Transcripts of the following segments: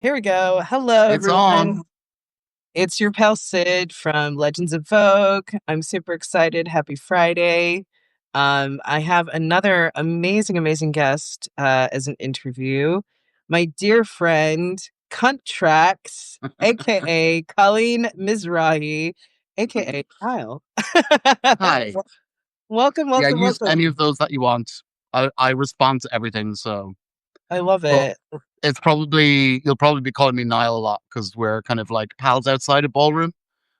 Here we go. Hello, It's on. everyone. It's your pal Sid from Legends of Vogue. I'm super excited. Happy Friday. I have another amazing guest as an interview. My dear friend, Cunt Traxxx, aka Colleen Mizrahi, aka Kyle. Hi. Welcome, Yeah, welcome, use welcome. any of those that you want. I respond to everything, so I love but it. you'll probably be calling me Niall a lot because we're kind of like pals outside of ballroom.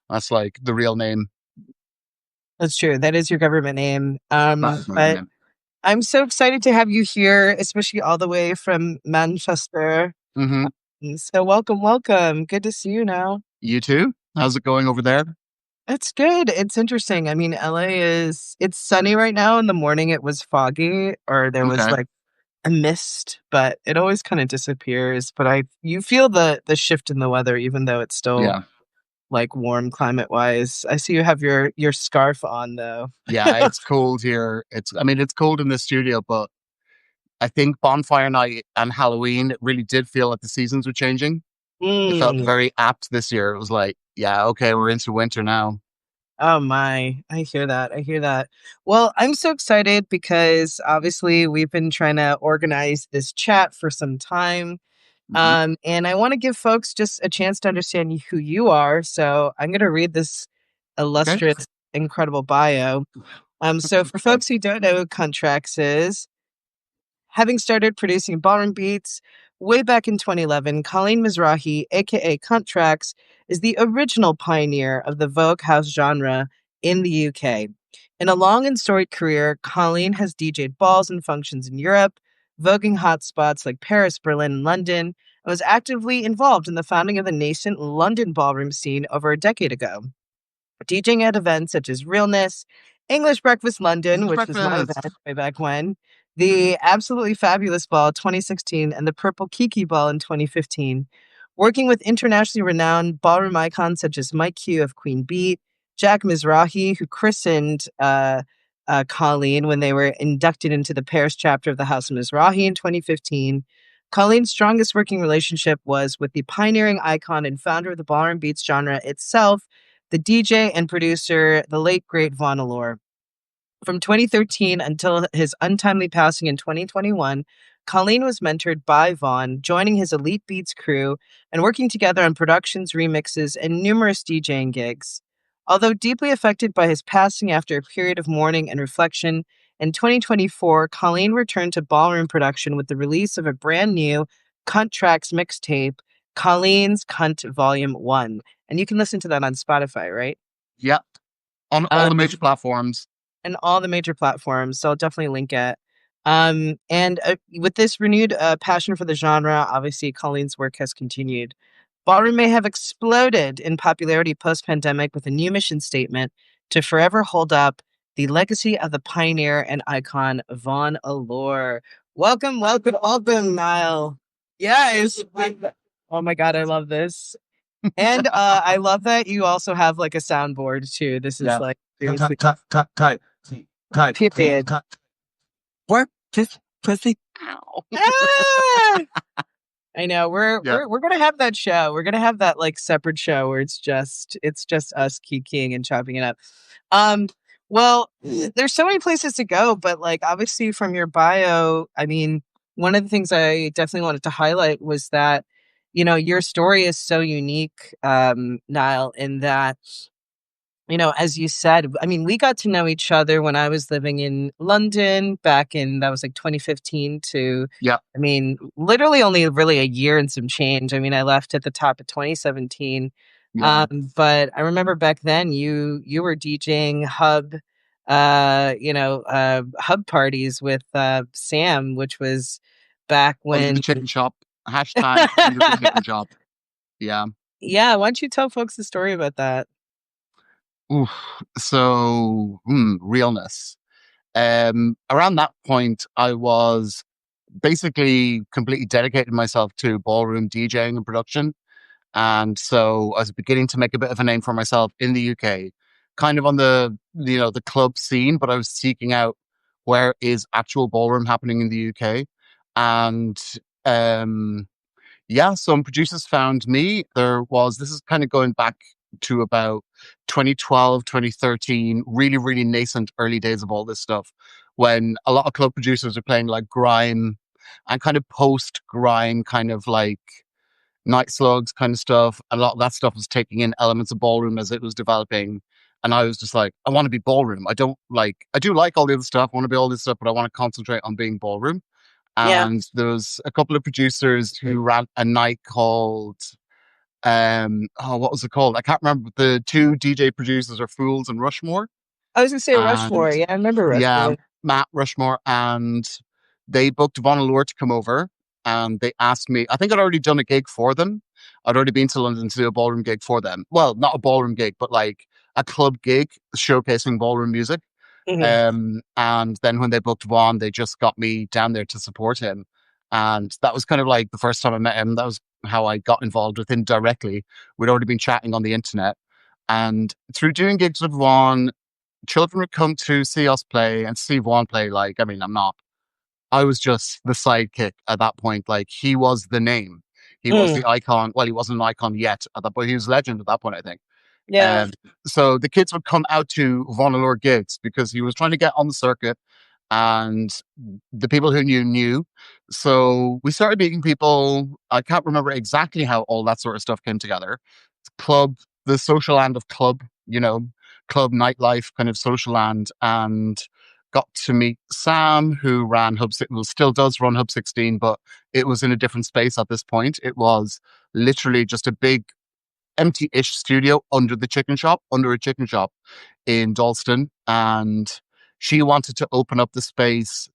That's like the real name. That's true. That is your government name. That is my But name. I'm so excited to have you here, especially all the way from Manchester. Mm-hmm. So welcome, welcome. Good to see you now. You too? How's it going over there? It's good. It's interesting. I mean, LA it's sunny right now. In the morning it was foggy or there was Okay. like a mist, but it always kind of disappears. But you feel the shift in the weather, even though it's still Yeah. like warm climate wise. I see you have your scarf on though. Yeah, it's cold here. It's cold in the studio, but I think bonfire night and Halloween, it really did feel like the seasons were changing. It felt Mm. very apt this year. It was like, yeah, okay, we're into winter now. Oh my, I hear that. I hear that. Well, I'm so excited because obviously we've been trying to organize this chat for some time. Hmm. And I want to give folks just a chance to understand who you are. So I'm going to read this Okay. illustrious, incredible bio. So for folks who don't know who Contracts is, having started producing ballroom beats way back in 2011, Colleen Mizrahi, aka Contracts, is the original pioneer of the Vogue house genre in the UK. In a long and storied career, Colleen has DJed balls and functions in Europe, voguing hotspots like Paris, Berlin, and London, and was actively involved in the founding of the nascent London ballroom scene over a decade ago. DJing at events such as Realness, English Breakfast London, English which was my breakfast. event way back when, the Absolutely Fabulous Ball 2016, and the Purple Kiki Ball in 2015. Working with internationally renowned ballroom icons such as Mike Q of Queen Beat, Jack Mizrahi, who christened Colleen when they were inducted into the Paris chapter of the House of Mizrahi in 2015. Colleen's strongest working relationship was with the pioneering icon and founder of the ballroom beats genre itself, the DJ and producer, the late great Von Allure. From 2013 until his untimely passing in 2021, Colleen was mentored by Vaughn, joining his Elite Beats crew and working together on productions, remixes, and numerous DJing gigs. Although deeply affected by his passing after a period of mourning and reflection, in 2024, Colleen returned to ballroom production with the release of a brand new Cunt Tracks mixtape, Colleen's Cunt Volume 1. And you can listen to that on Spotify, right? Yep. On all the Um, major platforms. and all the major platforms. So I'll definitely link it. And with this renewed passion for the genre, obviously Colleen's work has continued. Ballroom may have exploded in popularity post pandemic with a new mission statement to forever hold up the legacy of the pioneer and icon Von Allure. Welcome, welcome, welcome, Niall. Yes. Oh my God, I love this. And I love that you also have like a soundboard too. This is Yeah. like Cut, seriously cut, cut, cut, cut, period. cut. Work, just pussy. Ow. Ah! I know we're Yeah. we're we're gonna have that show. We're gonna have that like separate show where it's just us kikiing and chopping it up. Um, well, there's so many places to go, but like obviously from your bio, I mean, one of the things I definitely wanted to highlight was that your story is so unique, Niall, in that as you said, I mean, we got to know each other when I was living in London back in that was like 2015 to, Yeah. I mean, literally only really a year and some change. I mean, I left at the top of 2017. Yeah. But I remember back then you were DJing hub parties with Sam, which was back Under the when chicken shop. Hashtag under the chicken shop. Yeah. yeah, why don't you tell folks the story about that? Oof. So, realness. Around that point, I was basically completely dedicated myself to ballroom DJing and production. And so I was beginning to make a bit of a name for myself in the UK, kind of on the club scene, but I was seeking out where is actual ballroom happening in the UK. And um, Yeah, some producers found me. This is kind of going back to about 2012, 2013, really, really nascent early days of all this stuff, when a lot of club producers are playing like grime and kind of post grime, kind of like Night Slugs kind of stuff. A lot of that stuff was taking in elements of ballroom as it was developing. And I was just like, I want to be ballroom. I do like all the other stuff. I want to be all this stuff, but I want to concentrate on being ballroom. Yeah. And there was a couple of producers who ran a night called what was it called? I can't remember. The two DJ producers are Fools and Rushmore. I was gonna say And Rushmore. Yeah, I remember yeah, Rushmore. Matt Rushmore. And they booked Von Allure to come over and they asked me, I think I'd already done a gig for them. I'd already been to London to do a ballroom gig for them. Well, not a ballroom gig, but like a club gig showcasing ballroom music. Hmm. And then when they booked Vaughn, they just got me down there to support him. And that was kind of like the first time I met him. That was how I got involved with him directly. We'd already been chatting on the internet. And through doing gigs with Vaughn, children would come to see us play and see Vaughn play. Like, I mean, I was just the sidekick at that point. Like, he was the name. He was Mm, the icon. Well, he wasn't an icon yet at that point. He was a legend at that point, I think. yeah. So the kids would come out to Von Allure gigs because he was trying to get on the circuit and the people who knew. So we started meeting people. I can't remember exactly how all that sort of stuff came together. Club, the social land of club, club nightlife, kind of social land, and got to meet Sam, who ran well, still does run Hub 16, but it was in a different space at this point. It was literally just a big empty-ish studio under a chicken shop in Dalston, and she wanted to open up the space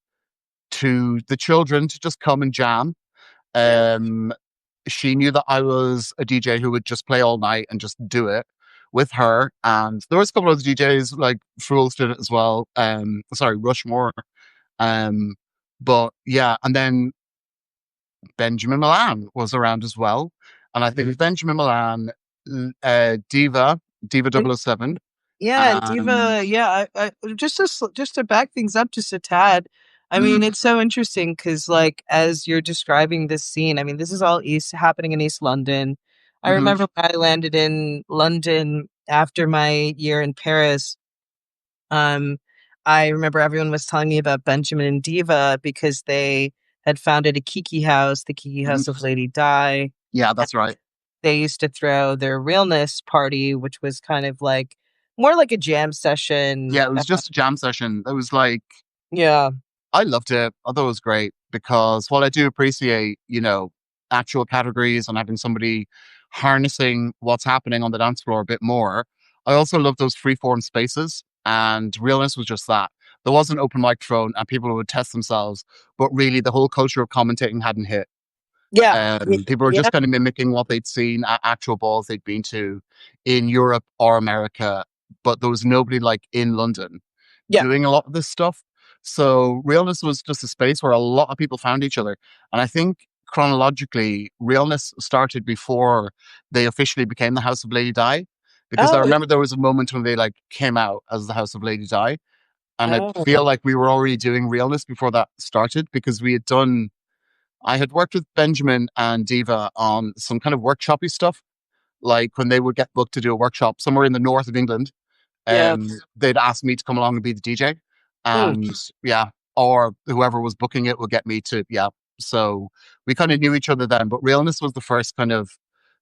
to the children to just come and jam. Yeah. Um, she knew that I was a DJ who would just play all night and just do it with her. And there was a couple of DJs like Fools did it as well. Sorry, Rushmore. Um, but yeah, and then Benjamin Milan was around as well. And I think Benjamin Milan, Diva And 007, yeah, and and Diva, yeah, just to back things up just a tad. I mm, mean, it's so interesting because, like, as you're describing this scene, I mean, this is all East happening in East London. I mhm, remember when I landed in London after my year in Paris. Um, I remember everyone was telling me about Benjamin and Diva because they had founded a Kiki house, the Kiki mhm. House of Lady Di. Yeah, that's right. They used to throw their realness party, which was kind of like more like a jam session. Yeah, it was just a jam session. It was like Yeah. I loved it. I thought it was great because while I do appreciate, actual categories and having somebody harnessing what's happening on the dance floor a bit more, I also love those freeform spaces. And realness was just that. There was an open microphone and people would test themselves, but really the whole culture of commentating hadn't hit. Yeah. People were Yeah. just kind of mimicking what they'd seen at actual balls they'd been to in Europe or America, but there was nobody like in London Yeah. doing a lot of this stuff. So Realness was just a space where a lot of people found each other. And I think chronologically, Realness started before they officially became the House of Lady Di. Because I Oh, remember there was a moment when they like came out as the House of Lady Di. And I oh, feel like we were already doing Realness before that started because I had worked with Benjamin and Diva on some kind of workshoppy stuff, like when they would get booked to do a workshop somewhere in the north of England. yeah. They'd ask me to come along and be the DJ, Mm. and yeah, or whoever was booking it would get me to yeah. So we kind of knew each other then, but Realness was the first kind of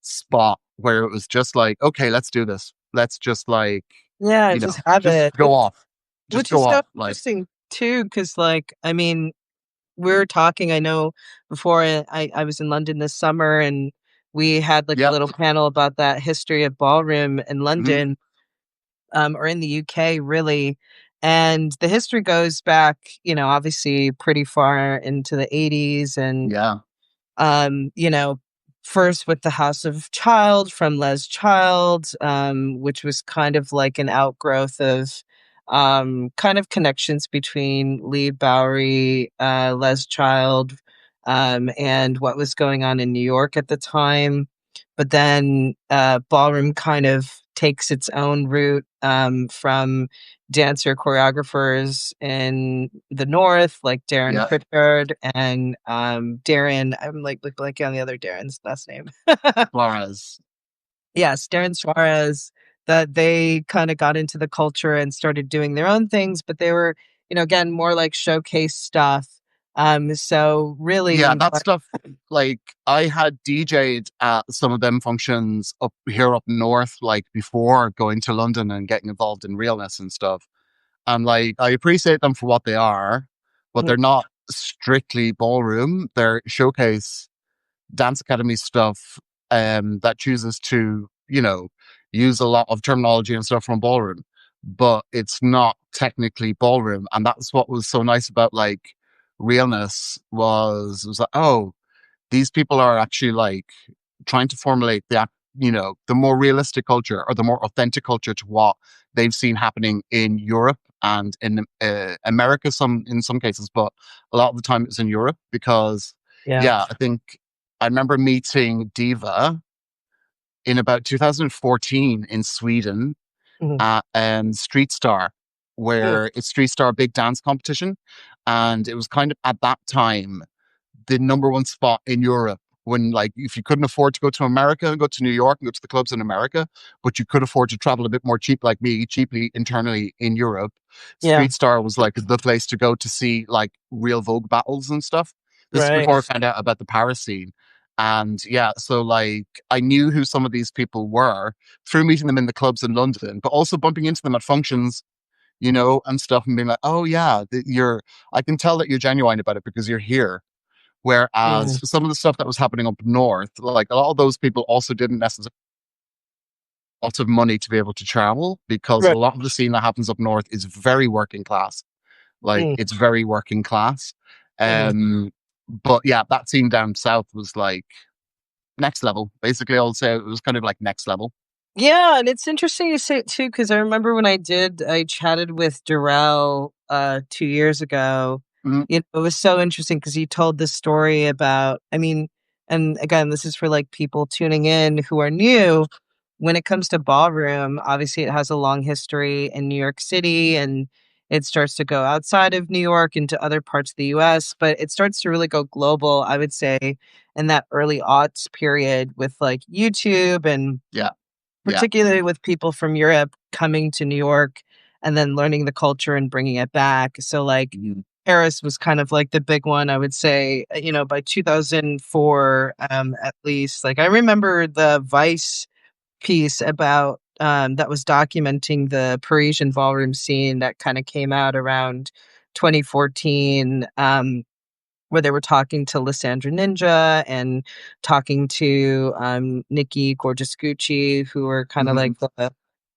spot where it was just like, okay, let's do this. Let's just like, Yeah, just have just it. go off, just Which go is so off. Like, interesting too, because like, I mean, we're talking, I know before I was in London this summer and we had like a yep, little panel about that history of ballroom in mhm, London, or in the UK really. And the history goes back, obviously pretty far into the 80s and yeah, you know, first with the House of Child from Les Child, which was kind of like an outgrowth of kind of connections between Lee Bowery, Les Child, and what was going on in New York at the time. But then ballroom kind of takes its own route from dancer choreographers in the north, like Darren Yeah. Pritchard and Darren. I'm like blanking on the other Darren's last name. Flores. Yes, Darren Suarez. That they kind of got into the culture and started doing their own things, but they were, again, more like showcase stuff. So Yeah, really, that stuff, like, I had DJ'd at some of them functions up here up north, like, before going to London and getting involved in realness and stuff. And, like, I appreciate them for what they are, but mm, they're not strictly ballroom. They're showcase dance academy stuff that chooses to, use a lot of terminology and stuff from ballroom, but it's not technically ballroom. And that's what was so nice about, like, realness was like, oh, these people are actually, like, trying to formulate the more realistic culture or the more authentic culture to what they've seen happening in Europe and in America, in some cases, but a lot of the time it's in Europe because, yeah. yeah, I think I remember meeting Diva in about 2014 in Sweden Mhm. at Street Star, Mm, where it's Street Star big dance competition, and it was kind of at that time the number one spot in Europe when, like, if you couldn't afford to go to America and go to New York and go to the clubs in America, but you could afford to travel a bit more cheap like me, cheaply internally in Europe, yeah. Street Star was like the place to go to see like real Vogue battles and stuff. This is Right. before I found out about the Paris scene. And yeah, so like I knew who some of these people were through meeting them in the clubs in London, but also bumping into them at functions, and stuff and being like, oh yeah, I can tell that you're genuine about it because you're here. Mm, Whereas some of the stuff that was happening up north, like a lot of those people also didn't necessarily have lots of money to be able to travel because a right. lot of the scene that happens up north is very working class. Like Mm, it's very working class. mhm. Um, but yeah, that scene down south was like next level. Basically, I would say it was kind of like next level. Yeah, and it's interesting you say it too, because I remember when I chatted with Darrell 2 years ago. Mm, It was so interesting because he told this story about, I mean, and again, this is for like people tuning in who are new. When it comes to ballroom, obviously it has a long history in New York City and it starts to go outside of New York into other parts of the US, but it starts to really go global, I would say, in that early aughts period with like YouTube and yeah, yeah. particularly with people from Europe coming to New York and then learning the culture and bringing it back. So, like, Mhm. Paris was kind of like the big one, I would say, by 2004, at least. Like, I remember the Vice piece about that was documenting the Parisian ballroom scene that kind of came out around 2014. Where they were talking to Lysandra Ninja and talking to, Nikki Gorgeous Gucci, who were kinda Mhm. like the My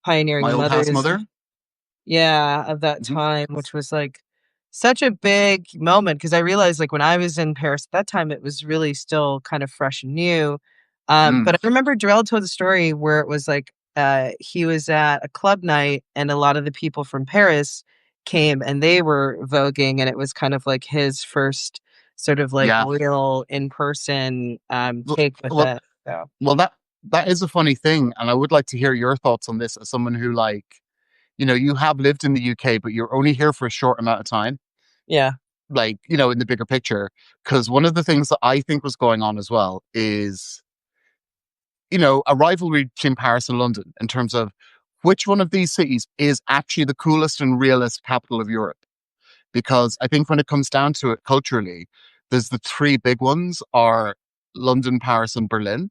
pioneering old house mothers, mother. yeah, of that Mhm. time, which was, like, such a big moment because I realized, like, when I was in Paris at that time, it was really still kind of fresh and new, Mm, but I remember Jarell told a story where it was, like, he was at a club night, and a lot of the people from Paris came, and they were voguing, and it was kind of like his first sort of, like, yeah. real in-person, Well, take with well, it, so well, that is a funny thing, and I would like to hear your thoughts on this as someone who, like, you have lived in the UK, but you're only here for a short amount of time, yeah. like, in the bigger picture. Because one of the things that I think was going on as well is, a rivalry between Paris and London in terms of which one of these cities is actually the coolest and realist capital of Europe. Because I think when it comes down to it culturally, there's the three big ones are London, Paris, and Berlin.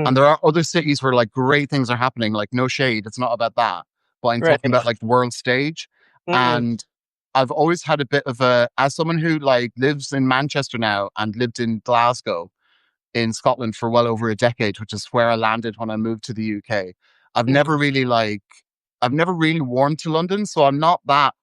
And Mm, there are other cities where like great things are happening, like no shade, it's not about that. But I'm talking right. about like the world stage. Mhm, And I've always had a bit of as someone who like lives in Manchester now and lived in Glasgow in Scotland for well over a decade, which is where I landed when I moved to the UK. I've mhm, never really like, I've never really warmed to London. So I'm not that,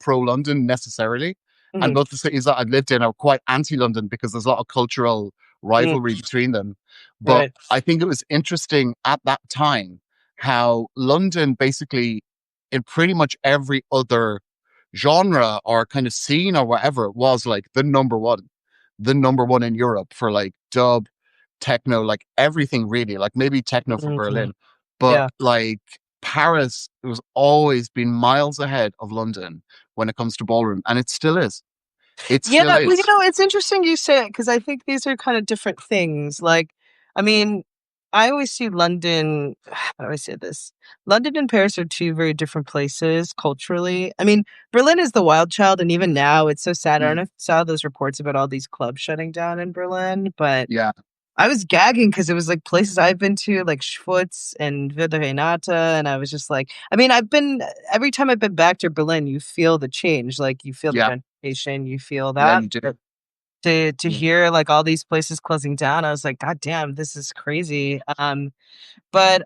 pro London necessarily. And mhm, both the cities that I've lived in are quite anti London because there's a lot of cultural mm, rivalry between them. But right. I think it was interesting at that time how London basically, in pretty much every other genre or kind of scene or whatever, it was like the number one in Europe for like dub, techno, like everything really, like maybe techno for Mhm, Berlin. But yeah. like Paris was always been miles ahead of London when it comes to ballroom, and it still is. It Yeah, still well, is. it's interesting you say it because I think these are kind of different things. Like, I mean, I always see London, how do I say this? London and Paris are two very different places culturally. I mean, Berlin is the wild child, and even now it's so sad. I don't Mm, know if you saw those reports about all these clubs shutting down in Berlin, but yeah. I was gagging because it was like places I've been to, like Schwutz and Villa Renata, and I was just like, I mean, every time I've been back to Berlin, you feel the change, like you feel the Yeah. gentrification, you feel Yeah, that. you do. But to Yeah. hear like all these places closing down, I was like, God damn, this is crazy. But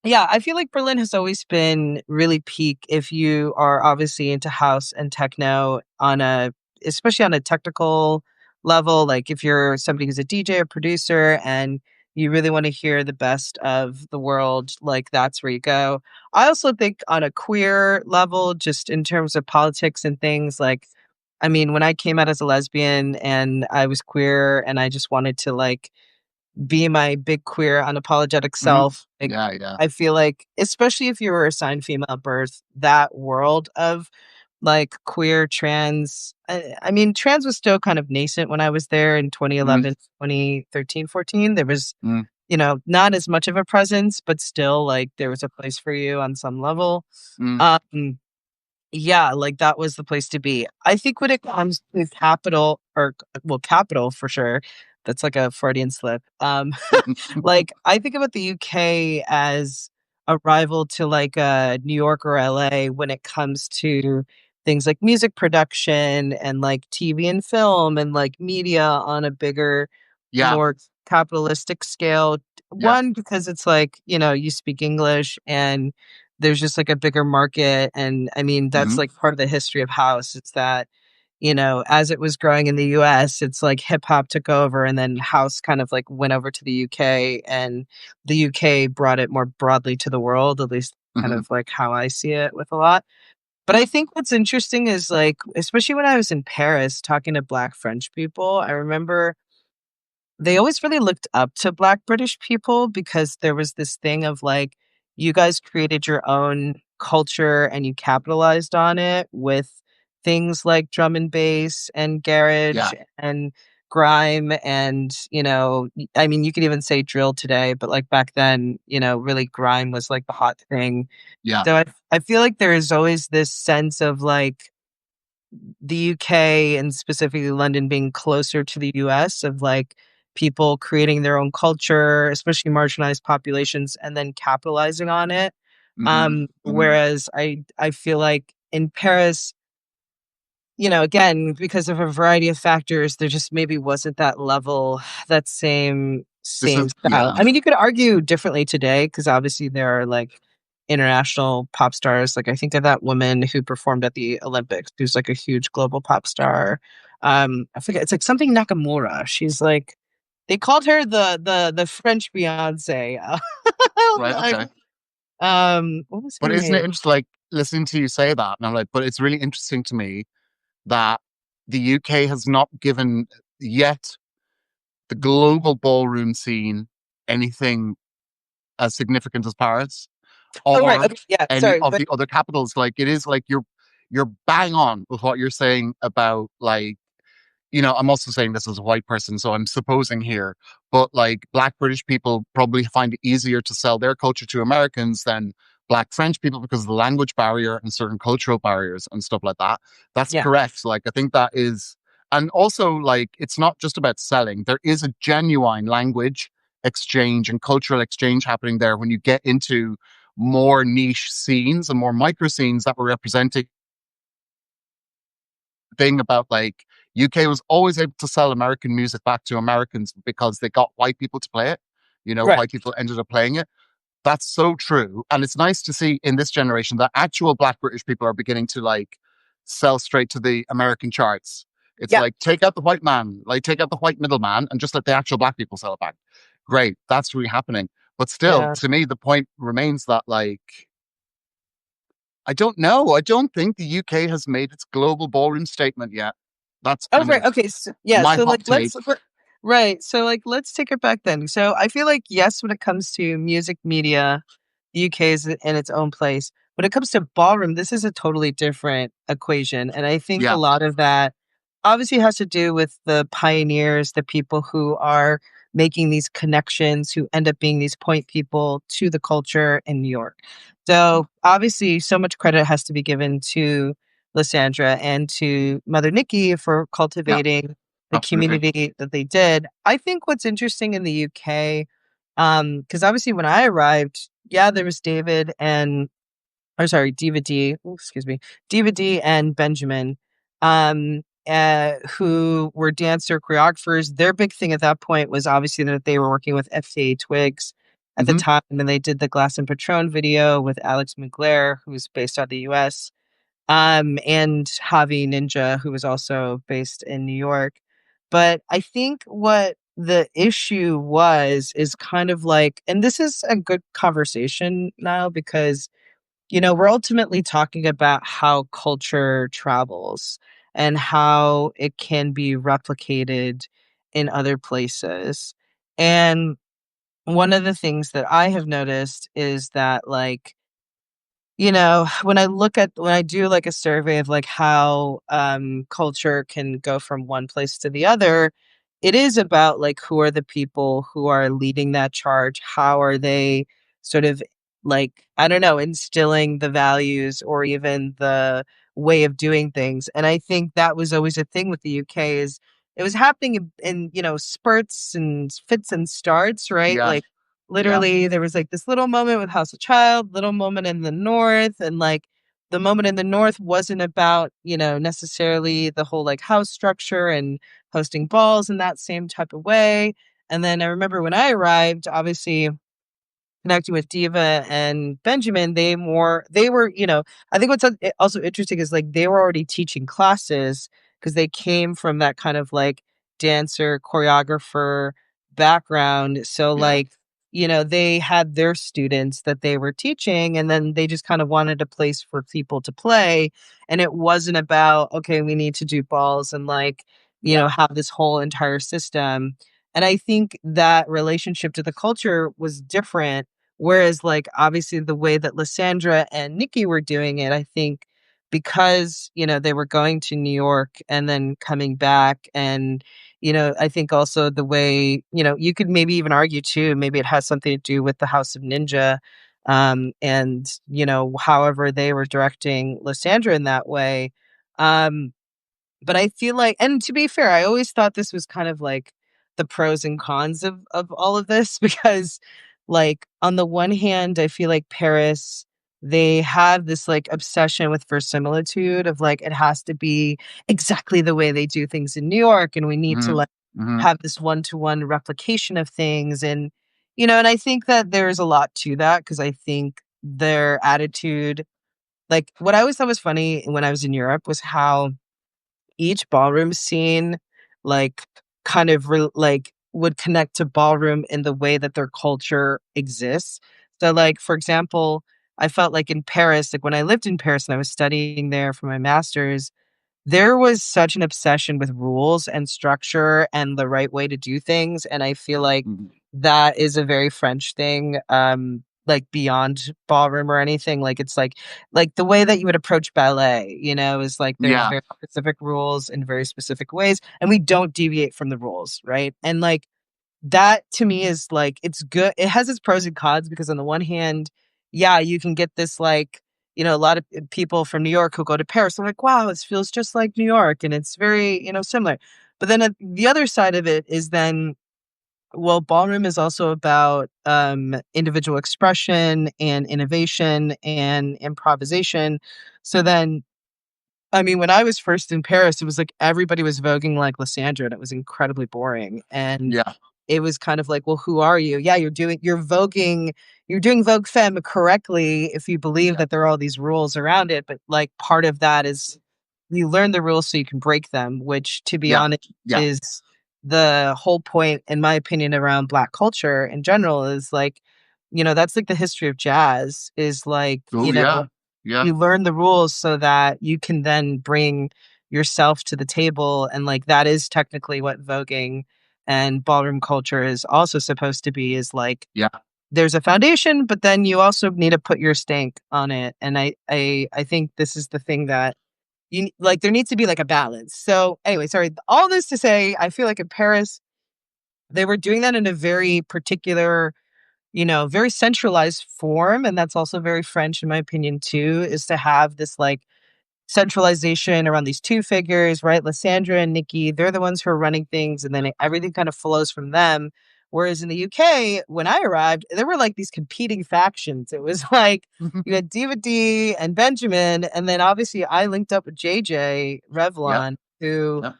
yeah, I feel like Berlin has always been really peak if you are obviously into house and techno especially on a technical level. Like if you're somebody who's a DJ or producer and you really want to hear the best of the world, like that's where you go. I also think on a queer level, just in terms of politics and things, like, I mean, when I came out as a lesbian and I was queer and I just wanted to like be my big queer unapologetic Hmm. self. Like Yeah, yeah. I feel like especially if you were assigned female at birth, that world of like queer trans I mean trans was still kind of nascent when I was there in Mm, 2011, 2013, 14. There was, mm, not as much of a presence, but still like there was a place for you on some level. mm, Um yeah, like that was the place to be. I think when it comes to capital or well, capital for sure. That's like a Freudian slip. Like I think about the UK as a rival to like New York or LA when it comes to things like music production and like TV and film and like media on a bigger, yeah, more capitalistic scale. yeah. One, because it's like, you speak English and there's just like a bigger market. And I mean, that's Hmm. like part of the history of house. It's that, as it was growing in the US, it's like hip hop took over and then house kind of like went over to the UK and the UK brought it more broadly to the world, at least kind Hmm. of like how I see it with a lot. But I think what's interesting is like, especially when I was in Paris talking to Black French people, I remember they always really looked up to Black British people because there was this thing of like, you guys created your own culture and you capitalized on it with things like drum and bass and Yeah, garage and grime and, I mean, you could even say drill today, but like back then, really grime was like the hot thing. yeah. So I feel like there is always this sense of like, the UK and specifically London being closer to the US of like people creating their own culture, especially marginalized populations, and then capitalizing on it. Hmm. Hmm. Whereas I feel like in Paris, again, because of a variety of factors, there just maybe wasn't that level, that This same is, style. yeah, I mean, you could argue differently today because obviously there are like international pop stars. Like I think of that woman who performed at the Olympics, who's like a huge global pop star. I forget, it's like something Nakamura. She's like they called her the French Beyonce. right. Okay. What was But her isn't it name? interesting, like, listening to you say that? And I'm like, but it's really interesting to me that the UK has not given yet the global ballroom scene anything as significant as Paris Oh right, or okay, yeah, any sorry, of but the other capitals. Like, it is like you're bang on with what you're saying about, like, I'm also saying this as a white person, so I'm supposing here, but like Black British people probably find it easier to sell their culture to Americans than Black French people because of the language barrier and certain cultural barriers and stuff like that. That's yeah. correct. Like, I think that is, and also, like, it's not just about selling. There is a genuine language exchange and cultural exchange happening there when you get into more niche scenes and more micro scenes that were representing thing about, like, UK was always able to sell American music back to Americans because they got white people to play it. Right. White people ended up playing it. That's so true. And it's nice to see in this generation that actual Black British people are beginning to, like, sell straight to the American charts. It's Yeah. like, take out the white man, like, take out the white middleman and just let the actual Black people sell it back. Great. That's really happening. But still, Yeah. to me, the point remains that, like, I don't know. I don't think the UK has made its global ballroom statement yet. That's Oh, kind right, of okay, yeah, my so, hot like, take. right, so, like, let's take it back then. So, I feel like, yes, when it comes to music media, the UK is in its own place. When it comes to ballroom, this is a totally different equation, and I think a Yeah. lot of that obviously has to do with the pioneers, the people who are making these connections, who end up being these point people to the culture in New York. So obviously, so much credit has to be given to Lysandra and to Mother Nikki for Yeah. cultivating the Absolutely. community that they did. I think what's interesting in the UK, because obviously when I arrived, yeah, there was David and or sorry, Diva D, ooh, excuse me, Diva D and Benjamin, who were dancer choreographers. Their big thing at that point was obviously that they were working with FKA Twigs at the Hmm. time, and they did the Glass and Patron video with Alex Mclair, who's based out of the US, and Javi Ninja, who was also based in New York. But I think what the issue was is kind of like, and this is a good conversation now because we're ultimately talking about how culture travels and how it can be replicated in other places. And one of the things that I have noticed is that, like, when I do like a survey of like how culture can go from one place to the other, it is about like who are the people who are leading that charge? How are they sort of like, I don't know, instilling the values or even the way of doing things. And I think that was always a thing with the UK is it was happening in spurts and fits and starts, right? Yeah. Like Yeah. literally, there was, like, this little moment with House of Child, little moment in the North, and, like, the moment in the North wasn't about, necessarily the whole, like, house structure and hosting balls in that same type of way, and then I remember when I arrived, obviously connecting with Diva and Benjamin, they were, I think what's also interesting is like they were already teaching classes because they came from that kind of like dancer, choreographer background. So Yeah. like, they had their students that they were teaching and then they just kind of wanted a place for people to play. And it wasn't about, okay, we need to do balls and like, Yeah. have this whole entire system. And I think that relationship to the culture was different. Whereas, like, obviously the way that Lysandra and Nikki were doing it, I think because, they were going to New York and then coming back and, I think also the way, you could maybe even argue too, maybe it has something to do with the House of Ninja, and, however they were directing Lysandra in that way. Um, but I feel like and to be fair, I always thought this was kind of like the pros and cons of all of this because, like, on the one hand, I feel like Paris, they have this, like, obsession with verisimilitude of, like, it has to be exactly the way they do things in New York, and we need to, Hmm. like, Hmm. have this one-to-one replication of things, and I think that there's a lot to that because I think their attitude like, what I always thought was funny when I was in Europe was how each ballroom scene, like, kind of like, would connect to ballroom in the way that their culture exists. So, like, for example, I felt like in Paris, like, when I lived in Paris and I was studying there for my master's, there was such an obsession with rules and structure and the right way to do things, and I feel like Hmm. that is a very French thing, like, beyond ballroom or anything, like, it's like, the way that you would approach ballet, is like there's Yeah. very specific rules in very specific ways, and we don't deviate from the rules, right? And, like, that to me is like it's good. It has its pros and cons because on the one hand, yeah, you can get this like, a lot of people from New York who go to Paris, they're like, wow, this feels just like New York and it's very, similar. But then the other side of it is then, well, ballroom is also about individual expression and innovation and improvisation. So then I mean, when I was first in Paris, it was like everybody was voguing like Lysandra, and it was incredibly boring. And Yeah. it was kind of like, well, who are you? Yeah, you're doing Vogue Femme correctly if you believe Yeah. that there are all these rules around it. But like part of that is you learn the rules so you can break them, which to be Yeah. honest Yeah. is the whole point, in my opinion, around Black culture in general is like, that's like the history of jazz is like, Oh, yeah. Yeah. you learn the rules so that you can then bring yourself to the table, and, like, that is technically what voguing and ballroom culture is also supposed to be, is, like, Yeah. there's a foundation, but then you also need to put your stank on it. And I think this is the thing that like there needs to be like a balance. So anyway, sorry, all this to say, I feel like in Paris, they were doing that in a very particular, very centralized form. And that's also very French, in my opinion, too, is to have this like centralization around these two figures, right? Lysandra and Nikki, they're the ones who are running things, and then everything kind of flows from them. Whereas in the UK, when I arrived, there were like these competing factions. It was like you had Diva D and Benjamin, and then obviously I linked up with JJ Yep. Revlon, who Yep.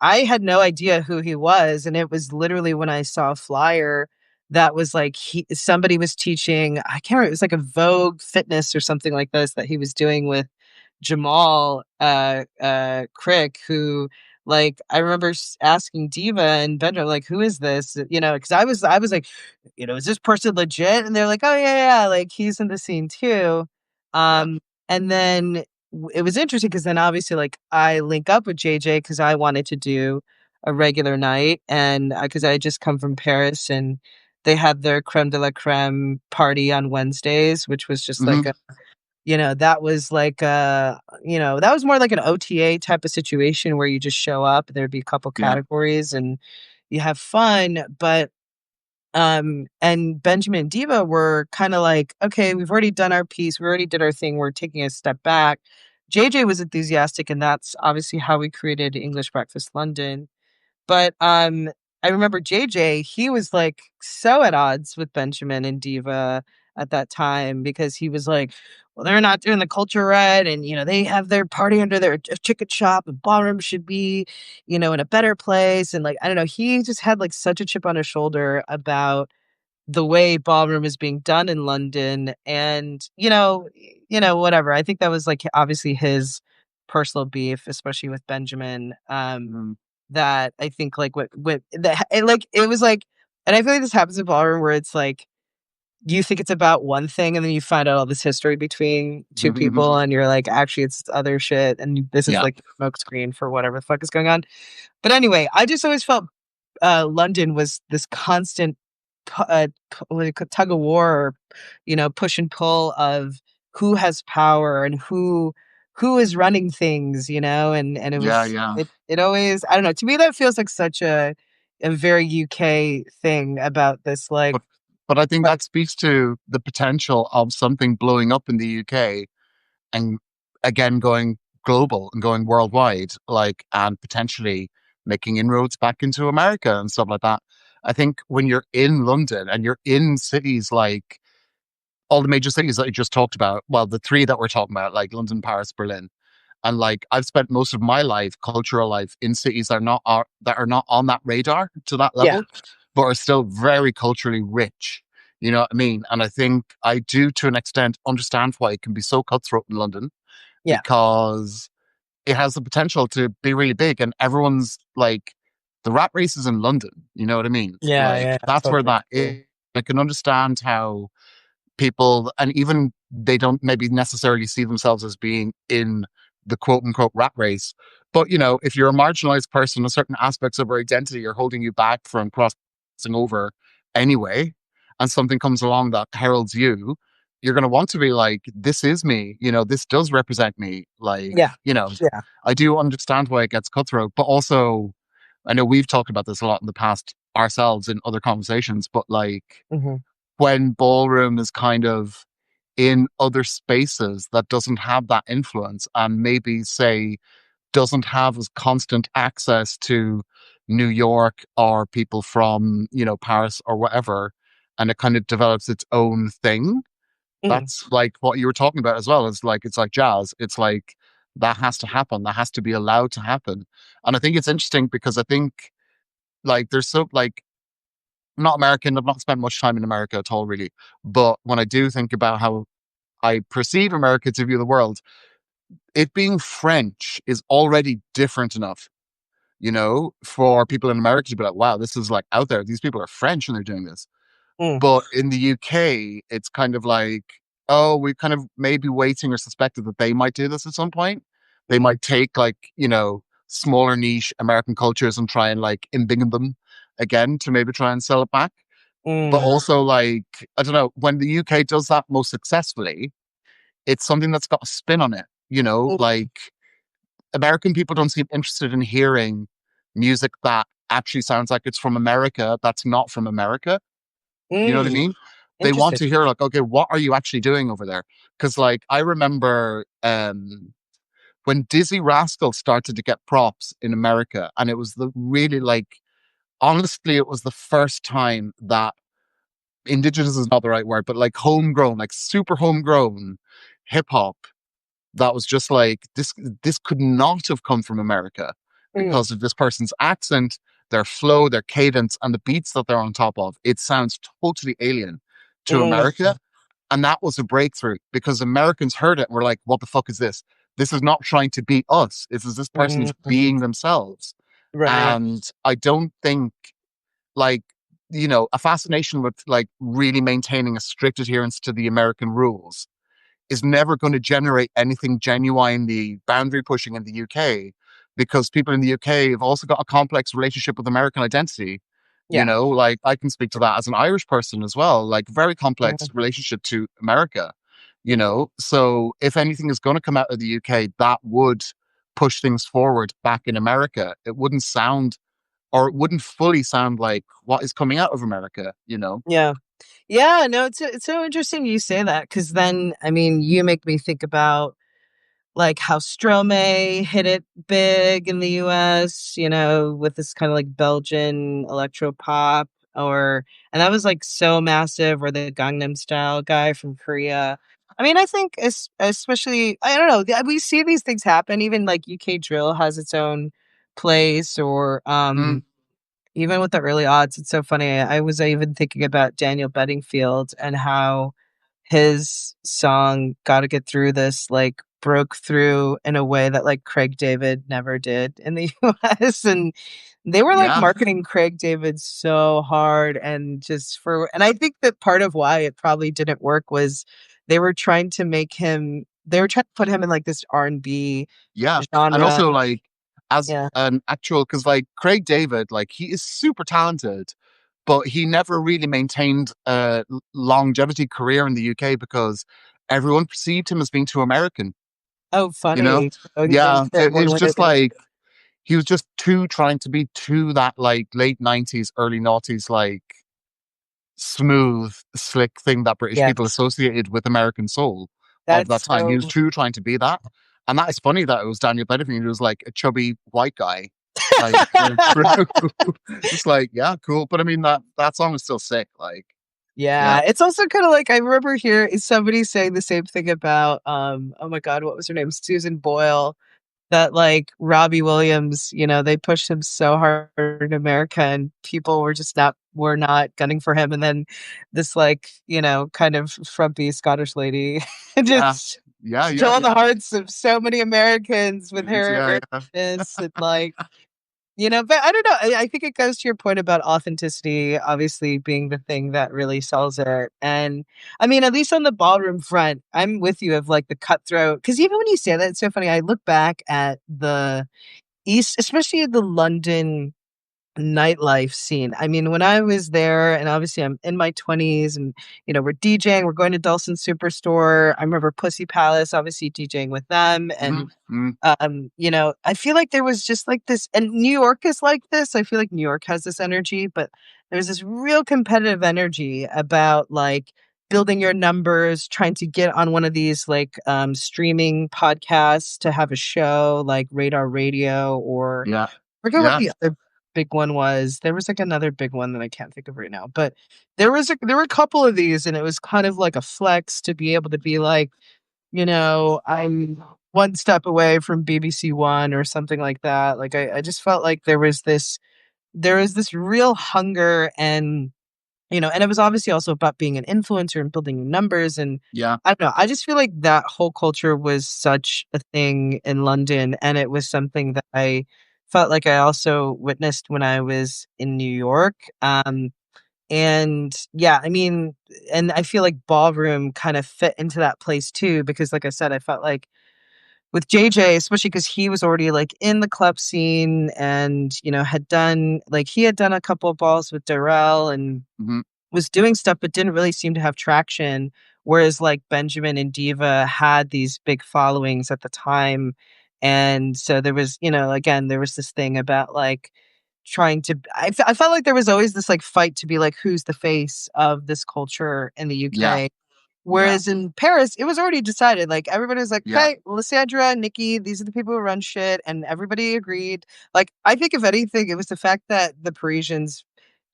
I had no idea who he was, and it was literally when I saw a flyer that was like somebody was teaching. I can't remember. It was like a Vogue fitness or something like this that he was doing with Jamal Crick, who like I remember asking Diva and Benjamin, like, who is this? Because I was like, is this person legit? And they're like, oh yeah, yeah, like he's in the scene too. Yep. Um, and then it was interesting because then obviously like I link up with JJ because I wanted to do a regular night, and because I had just come from Paris, and they had their creme de la creme party on Wednesdays, which was just like Hmm. that was like that was more like an OTA type of situation where you just show up, there'd be a couple Yeah. categories and you have fun. But and Benjamin and Diva were kind of like, okay, we've already done our piece, we already did our thing, we're taking a step back. JJ was enthusiastic, and that's obviously how we created English Breakfast London. But, I remember JJ, he was, like, so at odds with Benjamin and Diva at that time because he was like, "Well, they're not doing the culture right, and, they have their party under their chicken shop, and ballroom should be, in a better place," and, like, I don't know, he just had, like, such a chip on his shoulder about the way ballroom is being done in London, and, whatever. I think that was, like, obviously his personal beef, especially with Benjamin, Mm. that I think, like, what that it was like, and I feel like this happens in ballroom where it's like, you think it's about one thing, and then you find out all this history between 2 people, and you're like, "Actually, it's other shit, and this is, Yeah. like, the smoke screen for whatever the fuck is going on." But anyway, I just always felt, London was this constant what do you tug of war, or, push and pull of who has power and who is running things, and it Yeah. was Yeah. it always, I don't know, to me that feels like such a very UK thing about this, like, But but I think but that speaks to the potential of something blowing up in the UK and again going global and going worldwide, like, and potentially making inroads back into America and stuff like that. I think when you're in London and you're in cities like all the major cities that you just talked about, well, the three that we're talking about, like London, Paris, Berlin, and like I've spent most of my life, cultural life, in cities that are not on that radar to that yeah, level, but are still very culturally rich. You know what I mean? And I think I do, to an extent, understand why it can be so cutthroat in London, yeah, because it has the potential to be really big, and everyone's like, the rat race is in London. You know what I mean? yeah, Like yeah, that's where totally, that totally. is. I can understand how people, and even they don't maybe necessarily see themselves as being in the quote unquote rat race. But if you're a marginalized person, certain aspects of your identity are holding you back from crossing over anyway, and something comes along that heralds you, you're going to want to be like, this is me, this does represent me. Like, Yeah, yeah, I do understand why it gets cutthroat, but also I know we've talked about this a lot in the past ourselves in other conversations, but like, mhm, when ballroom is kind of in other spaces that doesn't have that influence, and maybe say doesn't have as constant access to New York or people from Paris or whatever, and it kind of develops its own thing. mhm, That's like what you were talking about as well. It's like jazz. It's like that has to happen, that has to be allowed to happen. And I think it's interesting because I think, like, there's so, like, I'm not American. I've not spent much time in America at all, really. But when I do think about how I perceive America to view the world, it being French is already different enough, for people in America to be like, wow, this is like out there. These people are French and they're doing this. mm, But in the UK, it's kind of like, oh, we kind of maybe waiting or suspected that they might do this at some point. They mhm, might take, like, smaller niche American cultures and try and like embiggen them again to maybe try and sell it back. But Mm, also, like, I don't know, when the UK does that most successfully, it's something that's got a spin on it. mm, Like American people don't seem interested in hearing music that actually sounds like it's from America, that's not from America. You know what I mm. mean? They want Interesting. to hear, like, okay, what are you actually doing over there? Because, like, I remember when Dizzy Rascal started to get props in America, and it was the really, like, honestly, it was the first time that indigenous is not the right word, but like homegrown, like super homegrown hip hop that was just like this could not have come from America Mm, because of this person's accent, their flow, their cadence, and the beats that they're on top of. It sounds totally alien to mm, America. And that was a breakthrough because Americans heard it and were like, what the fuck is this? This is not trying to be us. This person's mm. being themselves. Right. And I don't think like a fascination with like really maintaining a strict adherence to the American rules is never going to generate anything genuinely boundary pushing in the UK because people in the UK have also got a complex relationship with American identity. Yeah. Like I can speak to that as an Irish person as well, like very complex Mm, relationship to America. So if anything is going to come out of the UK, that would push things forward back in America. It wouldn't sound or it wouldn't fully sound like what is coming out of America. yeah. Yeah, no, it's so interesting you say that because then, I mean, you make me think about like how Stromae hit it big in the US, with this kind of like Belgian electro pop and that was like so massive, or the Gangnam Style guy from Korea. I mean, I think especially, I don't know, we see these things happen. Even like UK drill has its own place, or Mm, even with the early odds, it's so funny. I was even thinking about Daniel Bedingfield and how his song "Gotta Get Through This" like broke through in a way that like Craig David never did in the US. And they were like yeah, marketing Craig David so hard, and I think that part of why it probably didn't work was they were trying to put him in like this R&B yeah. And genre. also like as Yeah. an actual because like Craig David, like he is super talented, but he never really maintained a longevity career in the UK because everyone perceived him as being too American, Oh, you know? funny. Oh, you think Yeah, that it one was way just like he was just too trying to be too that like late 90s, early noughties, like smooth, slick thing that British people yes. associated with American soul of that That's time. He was so too trying to be that. And that is funny that it was Daniel Bedingfield. He was like a chubby white guy. Like going through. It's like, yeah, cool. But I mean that song is still sick. Like, yeah. Yeah, it's also kinda like I remember hearing somebody saying the same thing about, oh my god, what was her name? Susan Boyle, that, like, Robbie Williams, they pushed him so hard in America, and people were not gunning for him, and then this, like, kind of frumpy Scottish lady Yeah. just Yeah, yeah, stole the yeah. hearts of so many Americans with her Yeah, yeah. arrogance and, like, but I don't know. I think it goes to your point about authenticity, obviously being the thing that really sells it. And I mean, at least on the ballroom front, I'm with you of like the cutthroat. Because even when you say that, it's so funny. I look back at the East, especially the London nightlife scene. I mean, when I was there, and obviously I'm in my 20s, and we're DJing, we're going to Dulcin Superstore. I remember Pussy Palace, obviously DJing with them, Mhm, and mhm. I feel like there was just like this, and New York is like this. I feel like New York has this energy, but there's this real competitive energy about like building your numbers, trying to get on one of these like streaming podcasts to have a show like Radar Radio, or Yeah. I forget what Yeah. the other big one was. There was like another big one that I can't think of right now, but there were a couple of these, and it was kind of like a flex to be able to be like, I'm one step away from BBC One or something like that. Like I just felt like there was this real hunger, and it was obviously also about being an influencer and building your numbers. And Yeah. I don't know, I just feel like that whole culture was such a thing in London, and it was something that I felt like I also witnessed when I was in New York. And yeah, I mean, and I feel like ballroom kind of fit into that place too, because like I said, I felt like with JJ, especially because he was already like in the club scene, and had done a couple of balls with Darrell, and Mhm. was doing stuff but didn't really seem to have traction. Whereas like Benjamin and Diva had these big followings at the time. And so there was, again, there was this thing about like trying to, I felt like there was always this like fight to be like, who's the face of this culture in the Yeah. UK. Yeah. Whereas in Paris, it was already decided. Like everybody was like, Yeah. "Okay, Lysandra, Nikki, these are the people who run shit," and everybody agreed. Like I think, if anything, it was the fact that the Parisians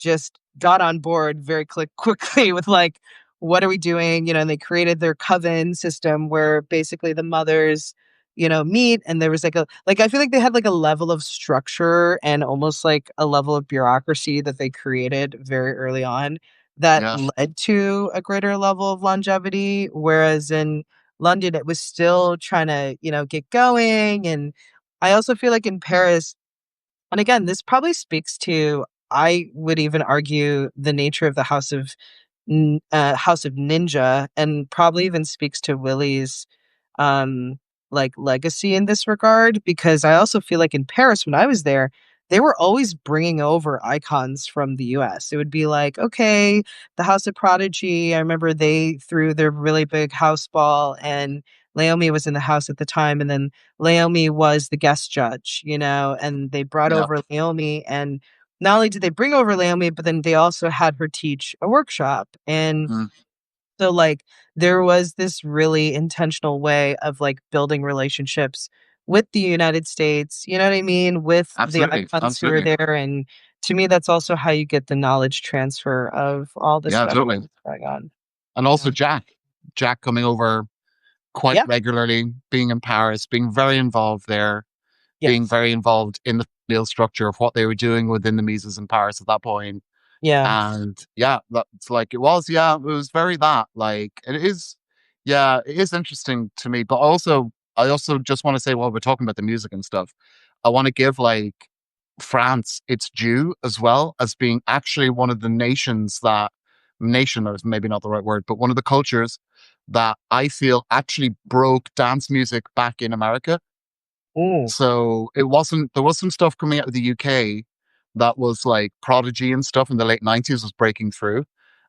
just got on board very quickly with like, "What are we doing?" And they created their coven system where basically the mothers, meet, and there was like I feel like they had like a level of structure and almost like a level of bureaucracy that they created very early on that Yeah. led to a greater level of longevity, whereas in London, it was still trying to, get going. And I also feel like in Paris, and again, this probably speaks to, I would even argue, the nature of the House of Ninja, and probably even speaks to Willie's um like legacy in this regard, because I also feel like in Paris when I was there, they were always bringing over icons from the US. It would be like, okay, the House of Prodigy, I remember they threw their really big house ball, and Naomi was in the house at the time, and then Naomi was the guest judge, and they brought Yeah. over Naomi. And not only did they bring over Naomi, but then they also had her teach a workshop. And Mm. so, like, there was this really intentional way of like building relationships with the United States, you know what I mean? With the Absolutely. icons who are Absolutely. there. And to me, that's also how you get the knowledge transfer of all this Yeah, stuff totally. going on. And also Yeah. Jack coming over quite Yeah. regularly, being in Paris, being very involved there, being Yes. very involved in the deal structure of what they were doing within the Mises in Paris at that point. Yeah. And yeah, that's like it was, yeah, it was very that. Like it is, yeah, it is interesting to me. But also I also just want to say while we're talking about the music and stuff, I want to give like France its due as well as being actually one of the nations that nation is maybe not the right word, but one of the cultures that I feel actually broke dance music back in America. Ooh. So it wasn't, there was some stuff coming out of the UK that was like Prodigy and stuff in the late 90s was breaking through.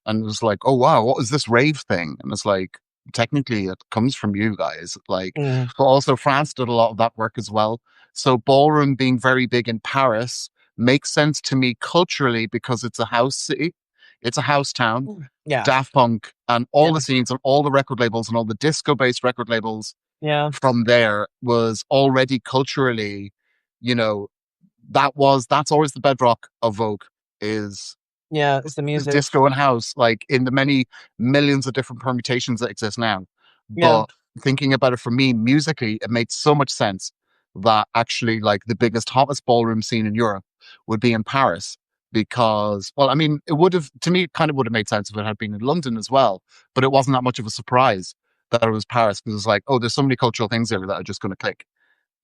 And it was like, oh wow, what is this rave thing? And it's like, technically it comes from you guys. Like, Mm. but also France did a lot of that work as well. So ballroom being very big in Paris makes sense to me culturally because it's a house city, it's a house town. Yeah. Daft Punk and all Yeah. the scenes and all the record labels and all the disco based record labels Yeah. from there was already culturally, you know, that's always the bedrock of Vogue is Yeah. It's the music. disco and house, like in the many millions of different permutations that exist now. Yeah. But thinking about it for me musically, it made so much sense that actually like the biggest, hottest ballroom scene in Europe would be in Paris. Because, well, I mean, it would have, to me, it kind of would have made sense if it had been in London as well, but it wasn't that much of a surprise that it was Paris because it's like, oh, there's so many cultural things there that are just going to click.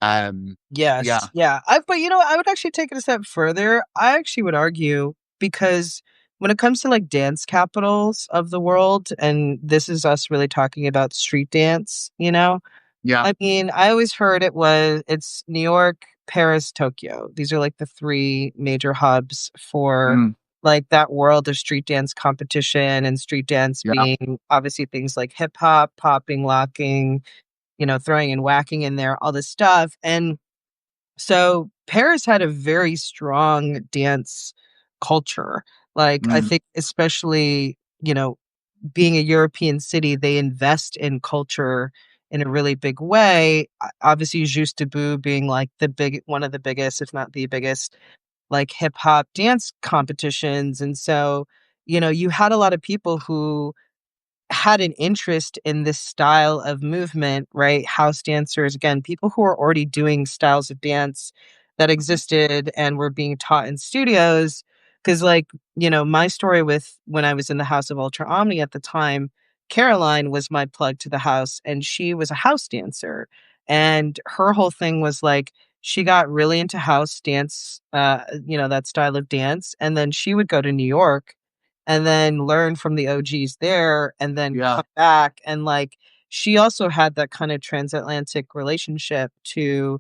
Yeah, Yes. Yeah. But I would actually take it a step further. I actually would argue, because when it comes to like dance capitals of the world, and this is us really talking about street dance, yeah, I mean, I always heard it's New York, Paris, Tokyo. These are like the three major hubs for mm, like that world of street dance competition, and street dance yeah, being obviously things like hip hop, popping, locking, throwing and whacking in there, all this stuff. And so Paris had a very strong dance culture. Like, I mm, think, especially, being a European city, they invest in culture in a really big way. Obviously, Juste Debout being like one of the biggest, if not the biggest, like hip hop dance competitions. And so, you had a lot of people who had an interest in this style of movement, right? House dancers, again, people who are already doing styles of dance that existed and were being taught in studios. Because, like, my story with when I was in the House of Ultra Omni at the time, Caroline was my plug to the house, and she was a house dancer. And her whole thing was like, she got really into house dance, that style of dance. And then she would go to New York and then learn from the OGs there, and then yeah, come back. And like, she also had that kind of transatlantic relationship to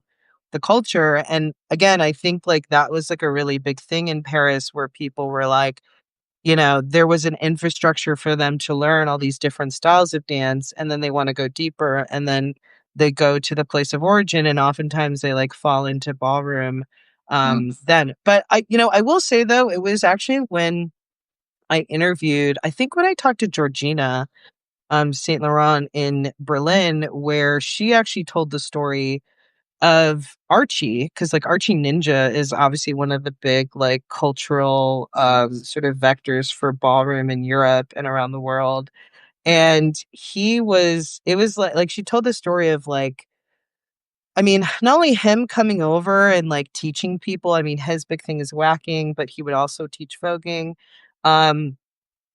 the culture. And again, I think like that was like a really big thing in Paris, where people were like, there was an infrastructure for them to learn all these different styles of dance, and then they want to go deeper, and then they go to the place of origin, and oftentimes they like fall into ballroom Mm, then. But I will say though, it was actually when I interviewed, I think when I talked to Georgina Saint Laurent in Berlin, where she actually told the story of Archie, because like Archie Ninja is obviously one of the big like cultural sort of vectors for ballroom in Europe and around the world. And it was like she told the story of like, I mean, not only him coming over and like teaching people, I mean, his big thing is whacking, but he would also teach voguing. Um,